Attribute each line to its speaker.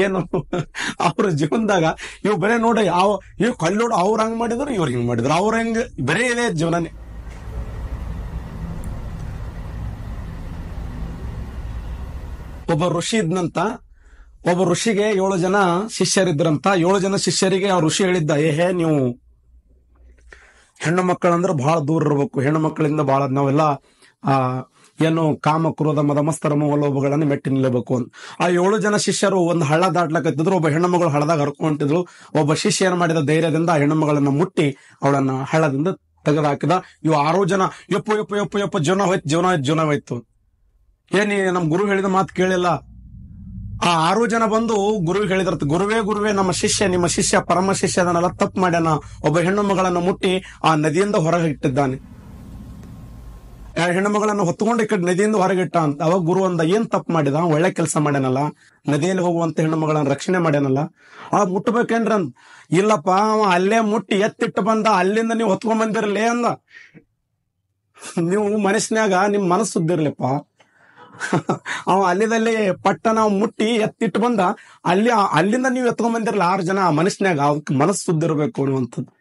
Speaker 1: ಏನು ಅವ್ರ ಜೀವನದಾಗ ಇವ್ ಬರೇ ನೋಡಿ ಇವ್ ಕಲ್ಲೋಡು ಅವ್ರ ಹಂಗ್ ಮಾಡಿದ್ರು, ಇವ್ರ ಹಿಂಗ್ ಮಾಡಿದ್ರು, ಅವ್ರ ಹೆಂಗ್ ಬರೇ ಇದೆ ಜೀವನನೇ. ಒಬ್ಬ ಋಷಿ ಇದ್ನಂತ. ಒಬ್ಬ ಋಷಿಗೆ 7 ಜನ ಶಿಷ್ಯರಿದ್ರಂತ. 7 ಜನ ಶಿಷ್ಯರಿಗೆ ಆ ಋಷಿ ಹೇಳಿದ್ದ, ನೀವು ಹೆಣ್ಣು ಮಕ್ಕಳಂದ್ರೆ ಬಹಳ ದೂರ ಇರ್ಬೇಕು, ಹೆಣ್ಣು ಮಕ್ಕಳಿಂದ ಬಹಳ ನಾವೆಲ್ಲ ಏನು ಕಾಮ ಕ್ರೋಧ ಮದ ಮತ್ಸರ ಮೊಹಲೋಭಗಳನ್ನು ಮೆಟ್ಟಿ ನಿಲ್ಲಬೇಕು ಅಂತ. ಆ 7 ಜನ ಶಿಷ್ಯರು ಒಂದು ಹಳ್ಳ ದಾಟ್ಲಕತ್ತಿದ್ರು. ಒಬ್ಬ ಹೆಣ್ಣು ಮಗಳು ಹಳ್ಳದಾಗ ಹರ್ಕೊಂತಿದ್ರು. ಒಬ್ಬ ಶಿಷ್ಯ ಏನ್ ಮಾಡಿದ, ಧೈರ್ಯದಿಂದ ಆ ಹೆಣ್ಣು ಮಗಳನ್ನ ಮುಟ್ಟಿ ಅವಳನ್ನ ಹಳ್ಳದಿಂದ ತೆಗೆದು ಹಾಕಿದ. ಇವು 6 ಜನ ಯಪ್ಪು ಯಪ್ಪು ಯಪ್ಪು ಯಪ್ಪ ಜೀವನ ಹೋಯ್ತು. ನಮ್ ಗುರು ಹೇಳಿದ ಮಾತು ಕೇಳಿಲ್ಲ. ಆ 6 ಜನ ಬಂದು ಗುರು ಹೇಳಿದ್ರತ್, ಗುರುವೇ ನಮ್ಮ ಶಿಷ್ಯ, ನಿಮ್ಮ ಶಿಷ್ಯ ಪರಮ ಶಿಷ್ಯ ಅದನ್ನೆಲ್ಲ ತಪ್ಪು ಮಾಡ್ಯಾನ, ಒಬ್ಬ ಹೆಣ್ಣು ಮಗಳನ್ನ ಮುಟ್ಟಿ ಆ ನದಿಯಿಂದ ಹೊರಗೆ ಇಟ್ಟಿದ್ದಾನೆ, ಹೆಣ್ಣು ಮಗಳನ್ನ ಹೊತ್ಕೊಂಡು ಈ ಕಡೆ ನದಿಯಿಂದ ಹೊರಗಿಟ್ಟ ಅಂತ. ಅವಾಗ ಗುರು ಅಂದ, ಏನ್ ತಪ್ಪು ಮಾಡಿದ, ಒಳ್ಳೆ ಕೆಲಸ ಮಾಡ್ಯಾನಲ್ಲ, ನದಿಯಲ್ಲಿ ಹೋಗುವಂತ ಹೆಣ್ಣು ಮಗಳನ್ನ ರಕ್ಷಣೆ ಮಾಡ್ಯಾನಲ್ಲ, ಮುಟ್ಟಬೇಕೇನ್ರ ಅಂದ. ಇಲ್ಲಪ್ಪ, ಅವ ಅಲ್ಲೇ ಮುಟ್ಟಿ ಎತ್ತಿಟ್ಟು ಬಂದ, ಅಲ್ಲಿಂದ ನೀವು ಹೊತ್ಕೊಂಡ್ ಬಂದಿರಲೇ ಅಂದ. ನೀವು ಮನಸ್ಸಿನಾಗ ನಿಮ್ ಮನಸ್ಸು ಸುದ್ದಿರ್ಲಿಪ್ಪ. ಅವ ಅಲ್ಲಿದಲ್ಲಿ ಪಟ್ಟಣ ಮುಟ್ಟಿ ಎತ್ತಿಟ್ಟು ಬಂದ, ಅಲ್ಲಿಂದ ನೀವು ಎತ್ಕೊಂಡ್ ಬಂದಿರಲ್ಲ 6 ಜನ. ಮನಸ್ಸಿನಾಗ ಅವಕ್ಕೆ ಮನಸ್ಸು ಸುದ್ದಿರ್ಬೇಕು ಅನ್ನುವಂಥದ್ದು.